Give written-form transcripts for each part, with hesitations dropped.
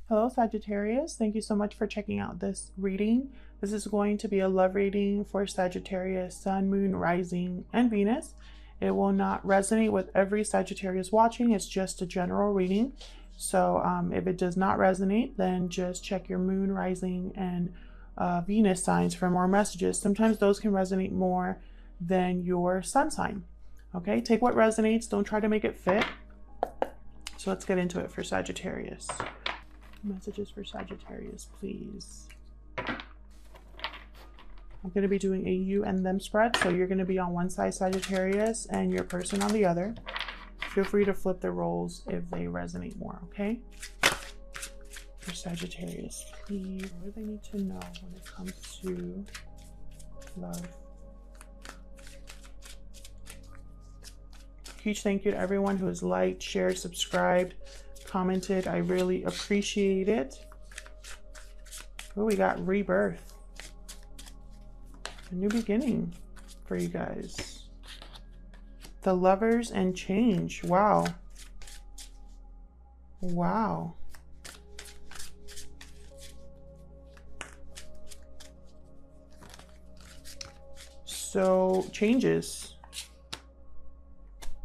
Hello, Sagittarius. Thank you so much for checking out this reading. This is going to be a love reading for Sagittarius, Sun, Moon, Rising, and Venus. It will not resonate with every Sagittarius watching. It's just a general reading. So if it does not resonate, then just check your Moon, Rising, and Venus signs for more messages. Sometimes those can resonate more than your Sun sign. Okay, take what resonates. Don't try to make it fit. So let's get into it for Sagittarius. Messages for Sagittarius, please. I'm going to be doing a you and them spread, so you're going to be on one side, Sagittarius, and your person on the other. Feel free to flip the roles if they resonate more, okay? For Sagittarius, please. What do they need to know when it comes to love? Huge thank you to everyone who has liked, shared, subscribed, commented. I really appreciate it. Oh, we got rebirth. A new beginning for you guys. The Lovers and change. Wow. Wow. So changes.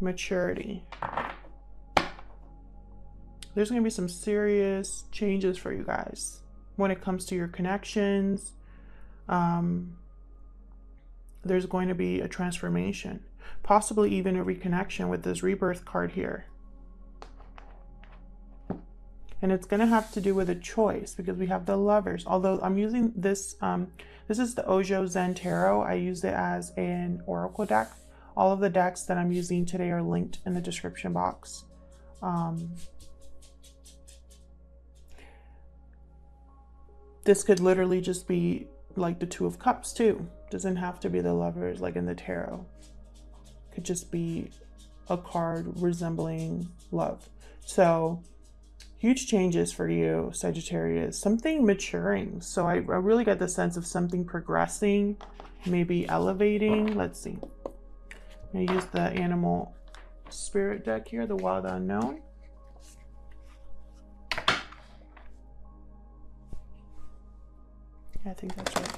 Maturity. There's going to be some serious changes for you guys when it comes to your connections. There's going to be a transformation, possibly even a reconnection with this rebirth card here. And it's going to have to do with a choice because we have the Lovers. Although I'm using this, this is the Ojo Zen Tarot. I used it as an oracle deck. All of the decks that I'm using today are linked in the description box. This could literally just be like the Two of Cups too. Doesn't have to be the Lovers like in the tarot. Could just be a card resembling love. So huge changes for you, Sagittarius. Something maturing. So I really get the sense of something progressing, maybe elevating. Let's see. I'm gonna use the Animal Spirit deck here, the Wild Unknown. I think that's right.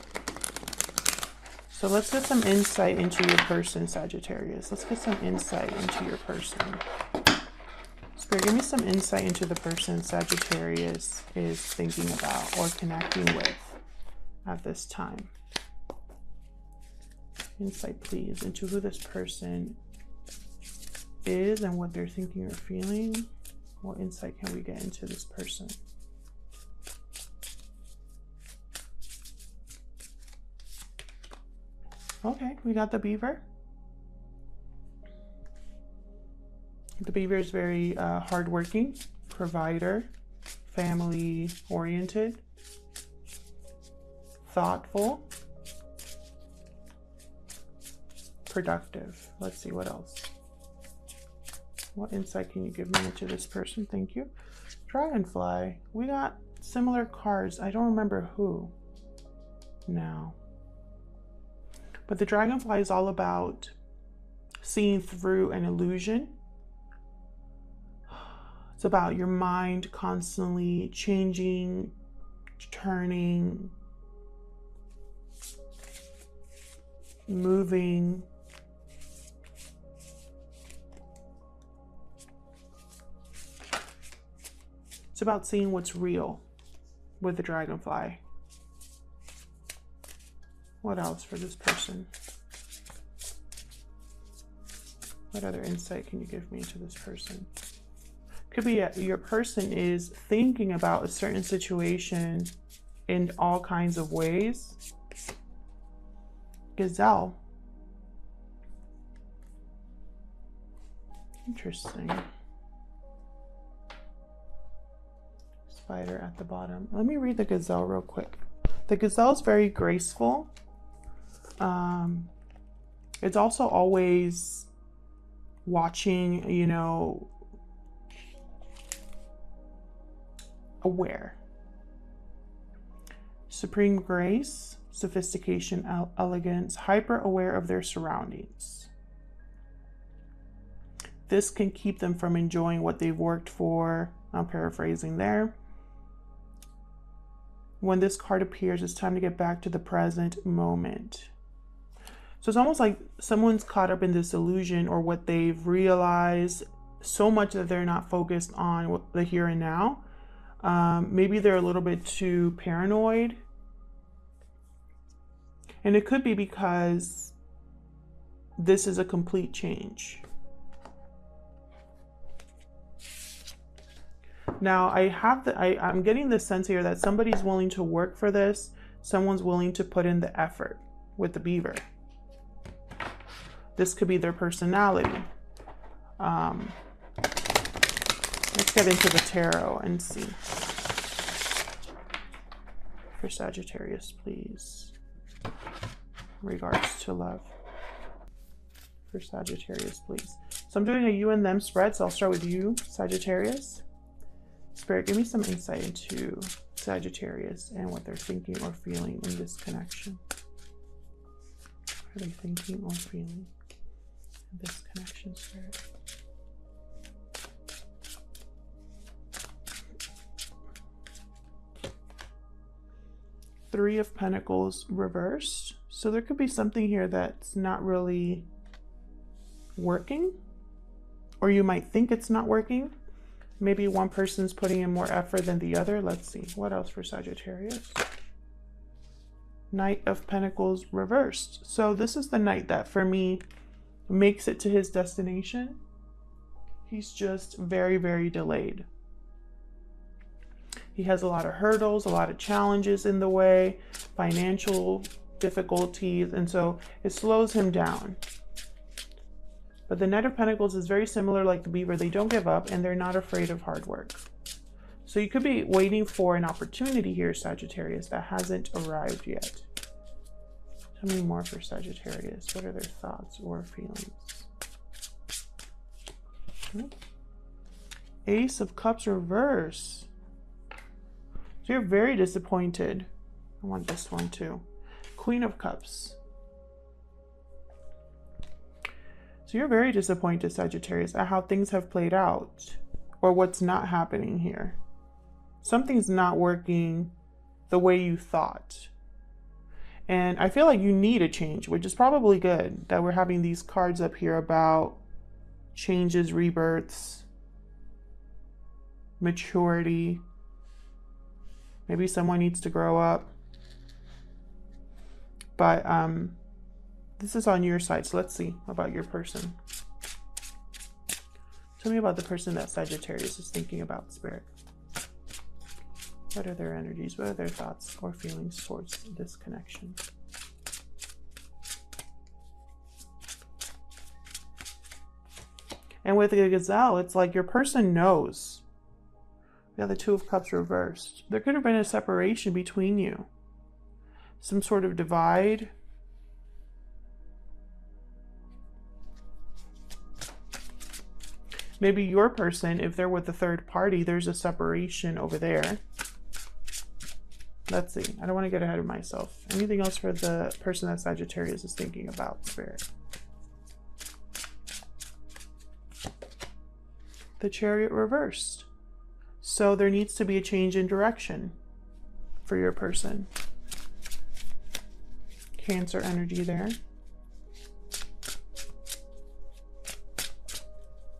So let's get some insight into your person, Sagittarius. Let's get some insight into your person. Spirit, give me some insight into the person Sagittarius is thinking about or connecting with at this time. Insight, please, into who this person is and what they're thinking or feeling. What insight can we get into this person? Okay, we got the Beaver. The Beaver is very hardworking, provider, family-oriented, thoughtful, productive. Let's see what else. What insight can you give me into this person? Thank you. Dragonfly. We got similar cards. I don't remember who now. But the Dragonfly is all about seeing through an illusion. It's about your mind constantly changing, turning, moving. It's about seeing what's real with the Dragonfly. What else for this person? What other insight can you give me to this person? Could be your person is thinking about a certain situation in all kinds of ways. Gazelle. Interesting. Spider at the bottom. Let me read the Gazelle real quick. The Gazelle is very graceful. It's also always watching, you know, aware. Supreme grace, sophistication, elegance, hyper aware of their surroundings. This can keep them from enjoying what they've worked for. I'm paraphrasing there. when this card appears, it's time to get back to the present moment. So it's almost like someone's caught up in this illusion or what they've realized so much that they're not focused on the here and now. Maybe they're a little bit too paranoid. And it could be because this is a complete change. Now I'm getting the sense here that somebody's willing to work for this. Someone's willing to put in the effort with the beaver. This could be their personality. Let's get into the tarot and see. For Sagittarius, please. In regards to love. For Sagittarius, please. So I'm doing a you and them spread, so I'll start with you, Sagittarius. Spirit, give me some insight into Sagittarius and what they're thinking or feeling in this connection. What are they thinking or feeling in this connection, Spirit? Three of Pentacles reversed. So there could be something here that's not really working, or you might think it's not working. Maybe one person's putting in more effort than the other. Let's see. What else for Sagittarius? Knight of Pentacles reversed. So this is the knight that, for me, makes it to his destination. He's just very, very delayed. He has a lot of hurdles, a lot of challenges in the way, financial difficulties, and so it slows him down. But the Knight of Pentacles is very similar like the beaver. They don't give up and they're not afraid of hard work. So you could be waiting for an opportunity here, Sagittarius, that hasn't arrived yet. Tell me more for Sagittarius. What are their thoughts or feelings? Okay. Ace of Cups reverse. So you're very disappointed. I want this one too. Queen of Cups. So you're very disappointed, Sagittarius, at how things have played out or what's not happening here. Something's not working the way you thought. And I feel like you need a change, which is probably good that we're having these cards up here about changes, rebirths, maturity. Maybe someone needs to grow up. But this is on your side, so let's see about your person. Tell me about the person that Sagittarius is thinking about, Spirit. What are their energies? What are their thoughts or feelings towards this connection? And with the Gazelle, it's like your person knows. We have the Two of Cups reversed. There could have been a separation between you. Some sort of divide. Maybe your person, if they're with a third party, there's a separation over there. Let's see. I don't want to get ahead of myself. Anything else for the person that Sagittarius is thinking about, Spirit? The Chariot reversed. So there needs to be a change in direction for your person. Cancer energy there.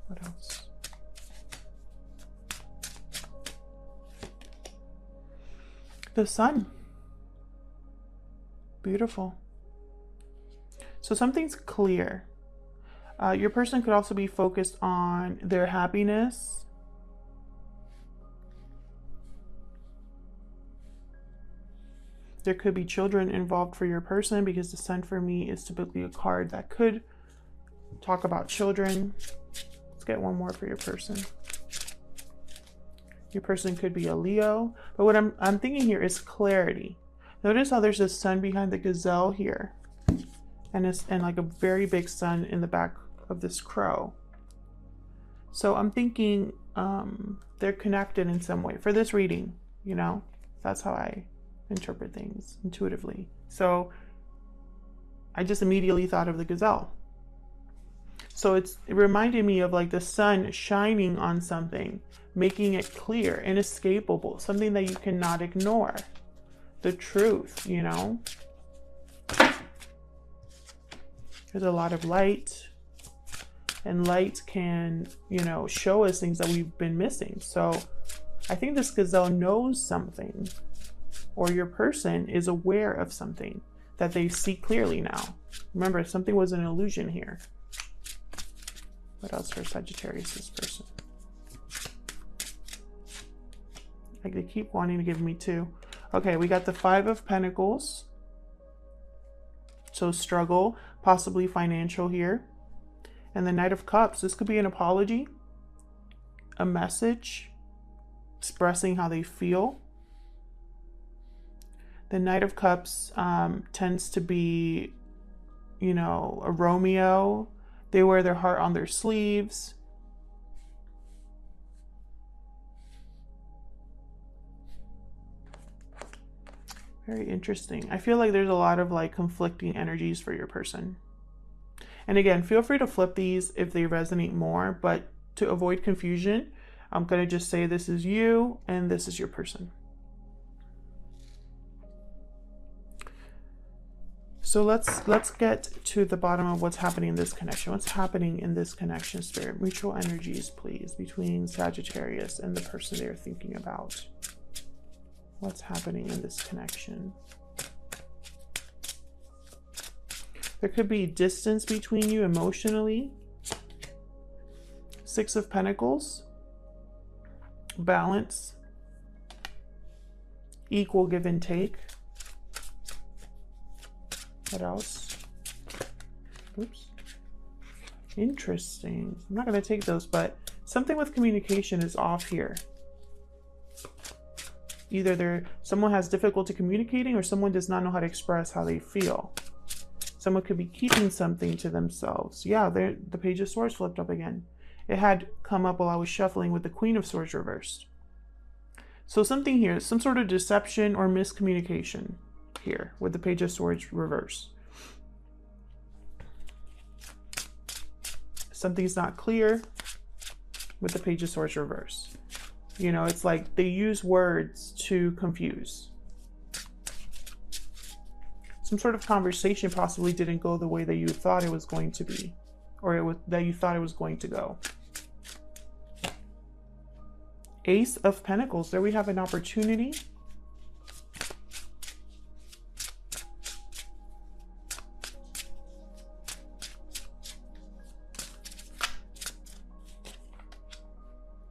What else? The Sun. Beautiful. So something's clear. Your person could also be focused on their happiness. There could be children involved for your person, because the Sun for me is typically a card that could talk about children. Let's get one more for your person. Your person could be a Leo, but what I'm thinking here is clarity. Notice how there's a sun behind the gazelle here, and like a very big sun in the back of this crow. So I'm thinking they're connected in some way for this reading. You know, that's how I interpret things intuitively. So I just immediately thought of the gazelle. So it reminded me of like the sun shining on something, making it clear, inescapable, something that you cannot ignore. the truth, you know. There's a lot of light, and light can, you know, show us things that we've been missing. So I think this gazelle knows something, or your person is aware of something that they see clearly now. Remember, something was an illusion here. What else for Sagittarius, this person? Like, they keep wanting to give me two. Okay, we got the Five of Pentacles. So struggle, possibly financial here. And the Knight of Cups. This could be an apology, a message, expressing how they feel. The Knight of Cups tends to be, you know, a Romeo. They wear their heart on their sleeves. Very interesting. I feel like there's a lot of like conflicting energies for your person. And again, feel free to flip these if they resonate more, but to avoid confusion, I'm going to just say this is you and this is your person. So let's get to the bottom of what's happening in this connection. What's happening in this connection, Spirit? Mutual energies, please, between Sagittarius and the person they're thinking about. What's happening in this connection? There could be distance between you emotionally. Six of Pentacles. Balance. Equal give and take. What else? Oops. Interesting. I'm not going to take those, but something with communication is off here. Either someone has difficulty communicating, or someone does not know how to express how they feel. Someone could be keeping something to themselves. Yeah, the Page of Swords flipped up again. It had come up while I was shuffling with the Queen of Swords reversed. So something here, some sort of deception or miscommunication here with the Page of Swords reversed. Something's not clear with the Page of Swords reversed. You know, it's like they use words to confuse. Some sort of conversation possibly didn't go the way that you thought it was going to be, or that you thought it was going to go. Ace of Pentacles. There we have an opportunity.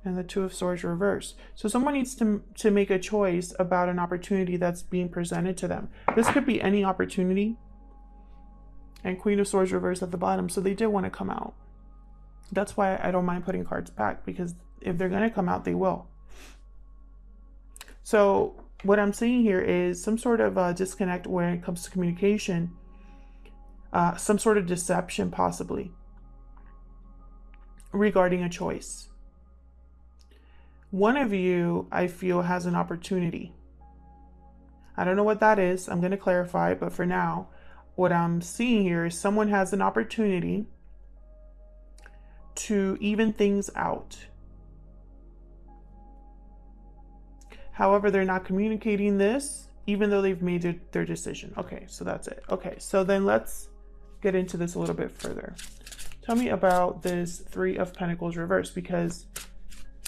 And the Two of Swords reversed. So someone needs to make a choice about an opportunity that's being presented to them. This could be any opportunity. And Queen of Swords reversed at the bottom. So they did want to come out. That's why I don't mind putting cards back, because if they're going to come out, they will. So what I'm seeing here is some sort of disconnect when it comes to communication. Some sort of deception possibly regarding a choice. One of you, I feel, has an opportunity. I don't know what that is. I'm going to clarify, but for now, what I'm seeing here is someone has an opportunity to even things out. However, they're not communicating this, even though they've made their decision. Okay, so that's it. Okay, so then let's get into this a little bit further. Tell me about this Three of Pentacles reversed, because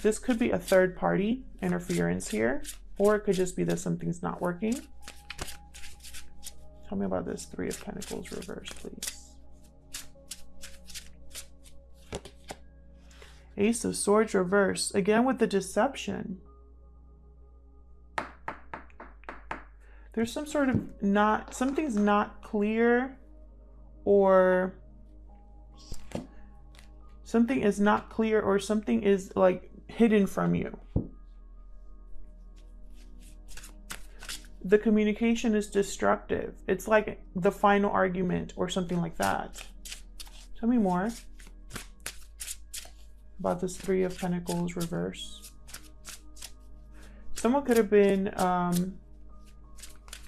this could be a third party interference here, or it could just be that something's not working. Tell me about this Three of Pentacles reversed, please. Ace of Swords reversed, again with the deception. There's some sort of something's not clear, or something is not clear, or something is like hidden from you. The communication is destructive. It's like the final argument or something like that. Tell me more about this Three of Pentacles reverse. Someone could have been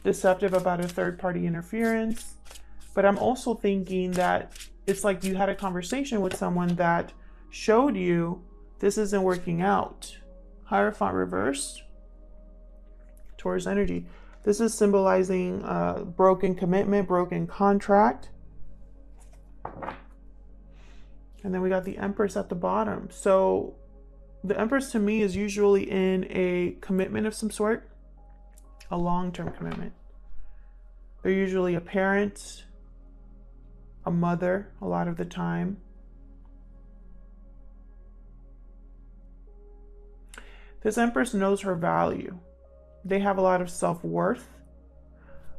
deceptive about a third-party interference, but I'm also thinking that it's like you had a conversation with someone that showed you this isn't working out. Hierophant reversed. Taurus energy. This is symbolizing broken commitment, broken contract. And then we got the Empress at the bottom. So the Empress to me is usually in a commitment of some sort, a long-term commitment. They're usually a parent, a mother a lot of the time. This Empress knows her value. They have a lot of self-worth.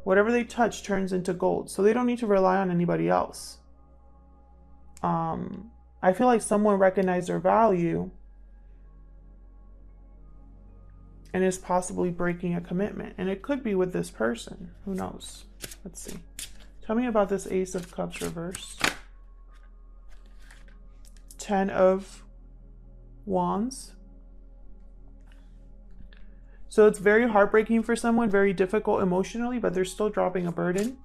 Whatever they touch turns into gold. So they don't need to rely on anybody else. I feel like someone recognized their value and is possibly breaking a commitment. And it could be with this person. Who knows? Let's see. Tell me about this Ace of Cups reverse. 10 of Wands. So it's very heartbreaking for someone, very difficult emotionally, but they're still dropping a burden.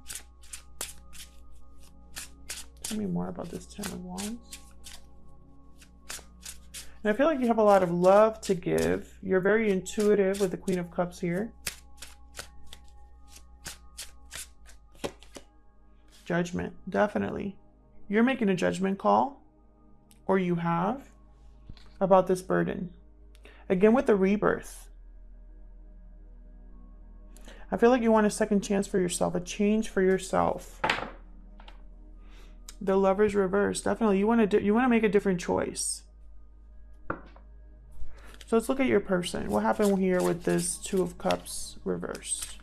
Tell me more about this 10 of Wands. And I feel like you have a lot of love to give. You're very intuitive with the Queen of Cups here. Judgment, definitely. You're making a judgment call, or you have, about this burden. Again, with the rebirth. I feel like you want a second chance for yourself, a change for yourself. The Lover's reverse, definitely. You want to make a different choice. So let's look at your person. What happened here with this 2 of Cups reversed?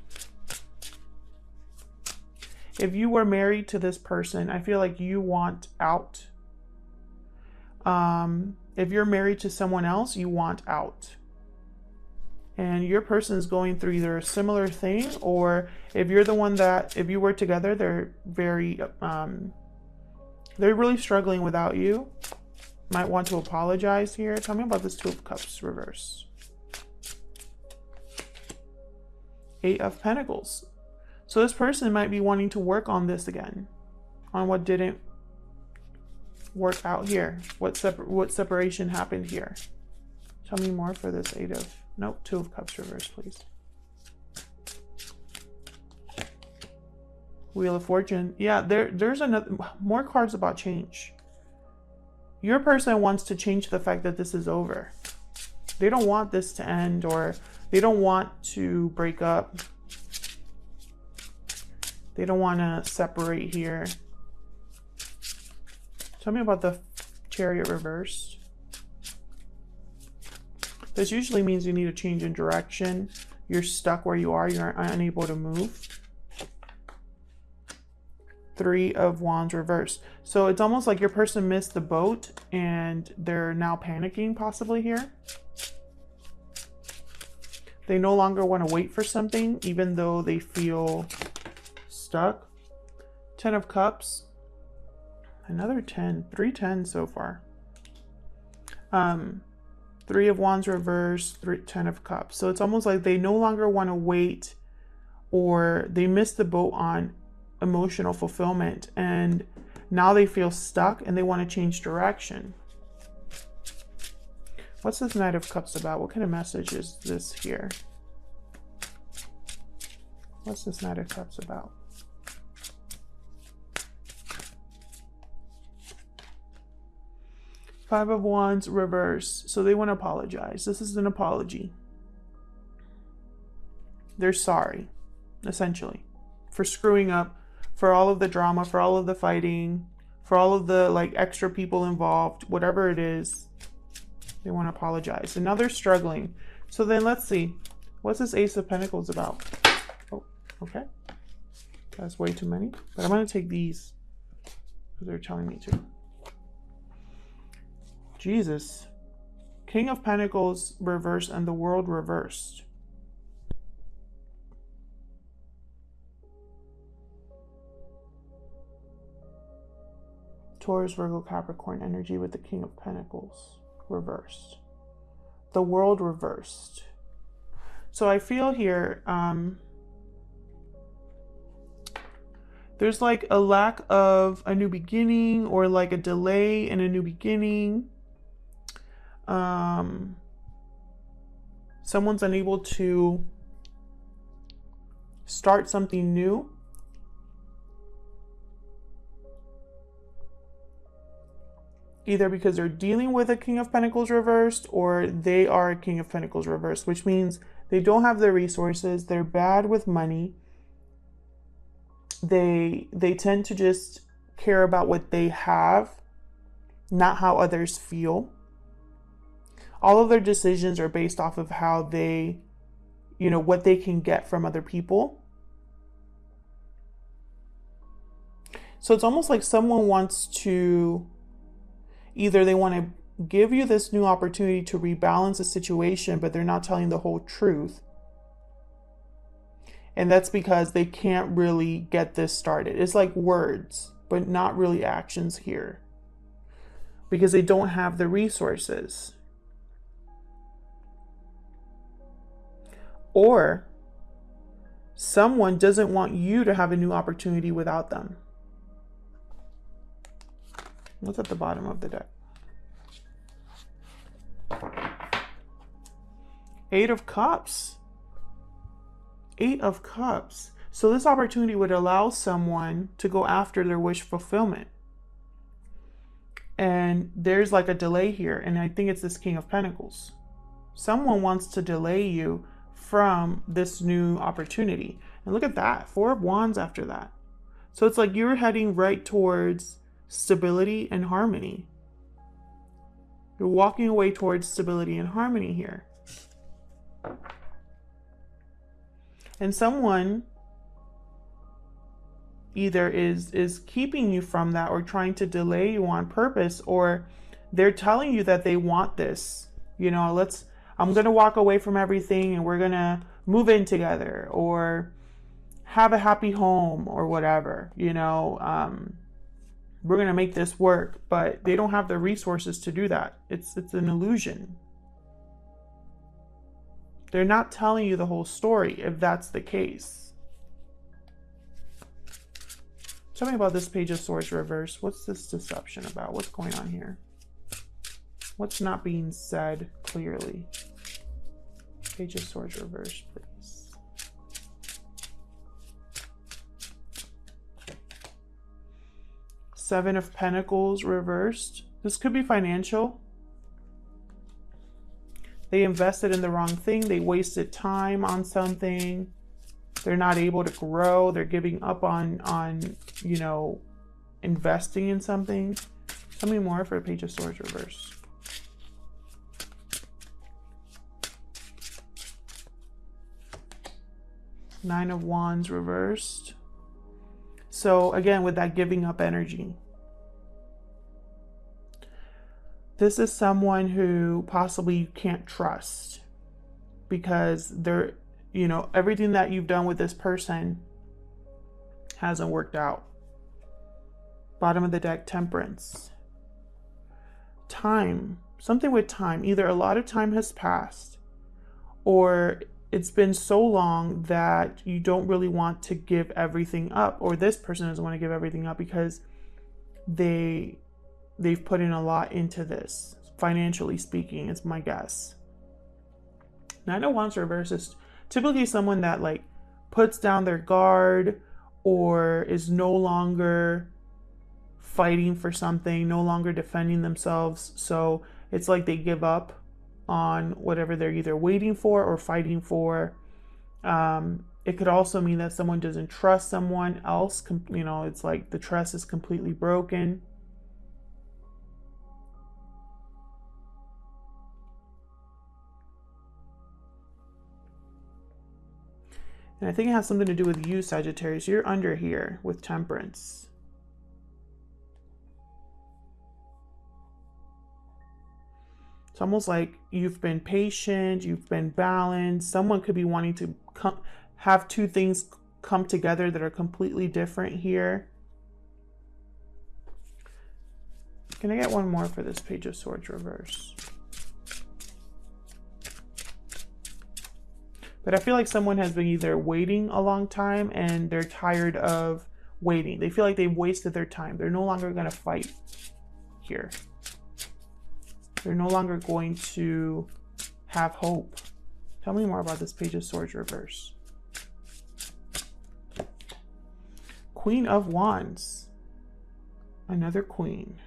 If you were married to this person, I feel like you want out. If you're married to someone else, you want out. And your person is going through either a similar thing, or if you're the one that, if you were together, they're really struggling without you. Might want to apologize here. Tell me about this 2 of Cups reverse. 8 of Pentacles. So this person might be wanting to work on this again, on what didn't work out here. What separation happened here? Tell me more for this 2 of Cups reverse, please. Wheel of Fortune. Yeah, there's more cards about change. Your person wants to change the fact that this is over. They don't want this to end, or they don't want to break up. They don't want to separate here. Tell me about the Chariot reversed. This usually means you need a change in direction. You're stuck where you are. You're unable to move. 3 of Wands reversed. So it's almost like your person missed the boat and they're now panicking possibly here. They no longer want to wait for something, even though they feel stuck. 10 of Cups. Another 10. 3 10s so far. 3 of Wands reversed. 10 of Cups. So it's almost like they no longer want to wait, or they missed the boat on emotional fulfillment, and now they feel stuck and they want to change direction. What's this Knight of Cups about? What kind of message is this here? What's this Knight of Cups about? Five of Wands reverse. So they want to apologize. This is an apology. They're sorry, essentially, for screwing up, for all of the drama, for all of the fighting, for all of the extra people involved, whatever it is. They want to apologize. And now they're struggling. So then let's see. What's this Ace of Pentacles about? Oh, okay. That's way too many. But I'm going to take these because they're telling me to. Jesus. King of Pentacles reversed and the World reversed. Taurus, Virgo, Capricorn energy with the King of Pentacles reversed. The World reversed. So I feel here, there's like a lack of a new beginning, or like a delay in a new beginning. Someone's unable to start something new. Either because they're dealing with a King of Pentacles reversed, or they are a King of Pentacles reversed, which means they don't have the resources. They're bad with money. They tend to just care about what they have, not how others feel. All of their decisions are based off of how they, what they can get from other people. So it's almost like someone wants to, either they want to give you this new opportunity to rebalance the situation, but they're not telling the whole truth. And that's because they can't really get this started. It's like words, but not really actions here, because they don't have the resources. Or someone doesn't want you to have a new opportunity without them. What's at the bottom of the deck? Eight of Cups. Eight of Cups. So this opportunity would allow someone to go after their wish fulfillment. And there's like a delay here. And I think it's this King of Pentacles. Someone wants to delay you from this new opportunity. And look at that. Four of Wands after that. So it's like you're heading right towards stability and harmony. You're walking away towards stability and harmony here. And someone either is keeping you from that, or trying to delay you on purpose, or they're telling you that they want this. I'm going to walk away from everything and we're going to move in together, or have a happy home, or whatever, we're going to make this work, but they don't have the resources to do that. It's an illusion. They're not telling you the whole story if that's the case. Tell me about this Page of Swords reverse. What's this deception about? What's going on here? What's not being said clearly? Page of Swords reverse, please. Seven of Pentacles reversed. This could be financial. They invested in the wrong thing. They wasted time on something. They're not able to grow. They're giving up on investing in something. Tell me more for a Page of Swords reverse. Nine of Wands reversed. So again, with that giving up energy. This is someone who possibly you can't trust, because they're, everything that you've done with this person hasn't worked out. Bottom of the deck, Temperance. Time. Something with time. Either a lot of time has passed, or it's been so long that you don't really want to give everything up, or this person doesn't want to give everything up because they've put in a lot into this, financially speaking, it's my guess. Nine of Wands reverse is typically someone that like puts down their guard, or is no longer fighting for something, no longer defending themselves. So it's like they give up on whatever they're either waiting for or fighting for. It could also mean that someone doesn't trust someone else. It's like the trust is completely broken. And I think it has something to do with you, Sagittarius. You're under here with Temperance. It's almost like you've been patient, you've been balanced. Someone could be wanting to have two things come together that are completely different here. Can I get one more for this Page of Swords reverse? But I feel like someone has been either waiting a long time and they're tired of waiting. They feel like they've wasted their time. They're no longer going to fight here. They're no longer going to have hope. Tell me more about this Page of Swords reverse. Queen of Wands. Another queen.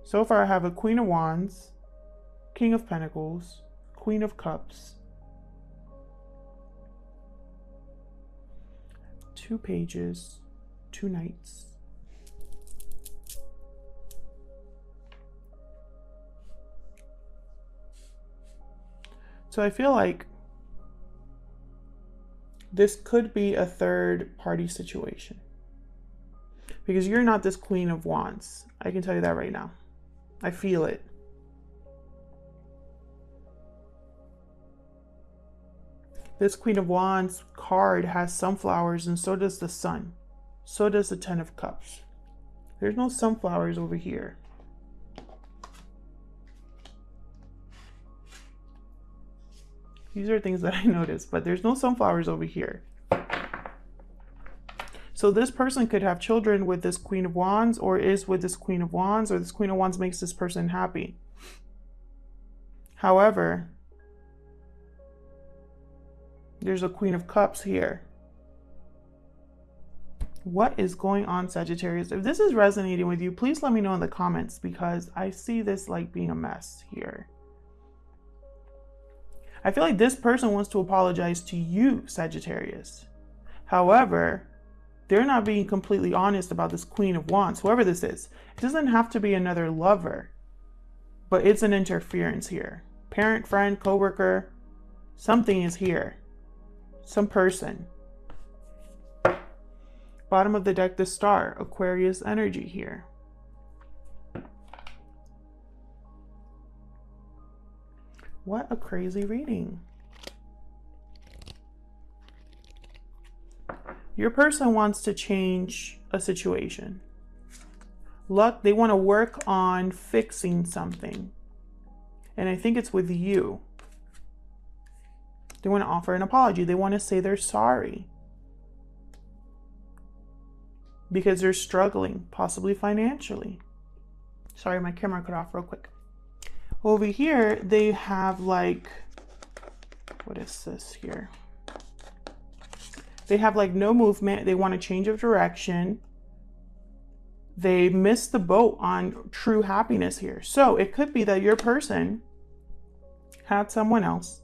So far I have a Queen of Wands, King of Pentacles, Queen of Cups, 2 pages, 2 knights. So I feel like this could be a third party situation, because you're not this Queen of Wands. I can tell you that right now. I feel it. This Queen of Wands card has sunflowers, and so does the Sun. So does the 10 of Cups. There's no sunflowers over here. These are things that I noticed, but there's no sunflowers over here. So this person could have children with this Queen of Wands, or is with this Queen of Wands, or this Queen of Wands makes this person happy. However, there's a Queen of Cups here. What is going on, Sagittarius? If this is resonating with you, please let me know in the comments, because I see this like being a mess here. I feel like this person wants to apologize to you, Sagittarius. However, they're not being completely honest about this Queen of Wands, whoever this is. It doesn't have to be another lover, but it's an interference here. Parent, friend, coworker, something is here. Some person. Bottom of the deck, the Star, Aquarius energy here. What a crazy reading. Your person wants to change a situation. Luck, they want to work on fixing something. And I think it's with you. They want to offer an apology. They want to say they're sorry. Because they're struggling, possibly financially. Sorry, my camera cut off real quick. Over here, they have like, what is this here? They have like no movement. They want a change of direction. They missed the boat on true happiness here. So it could be that your person had someone else,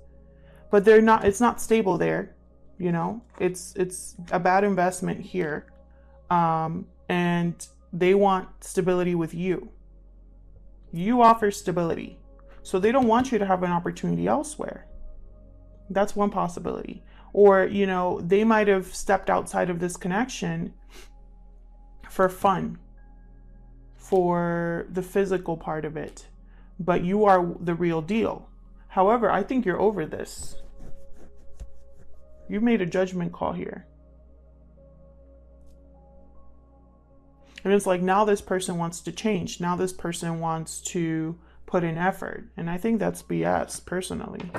but they're not, it's not stable there. You know, it's a bad investment here. And they want stability with you. You offer stability. So they don't want you to have an opportunity elsewhere. That's one possibility. Or, you know, they might have stepped outside of this connection for fun, for the physical part of it, but you are the real deal. However, I think you're over this. You made a judgment call here. And it's like, now this person wants to change. Now this person wants to put in effort. And I think that's BS, personally.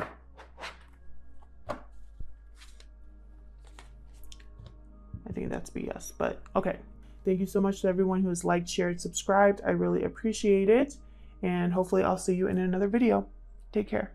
I think that's BS, but okay. Thank you so much to everyone who has liked, shared, subscribed. I really appreciate it. And hopefully I'll see you in another video. Take care.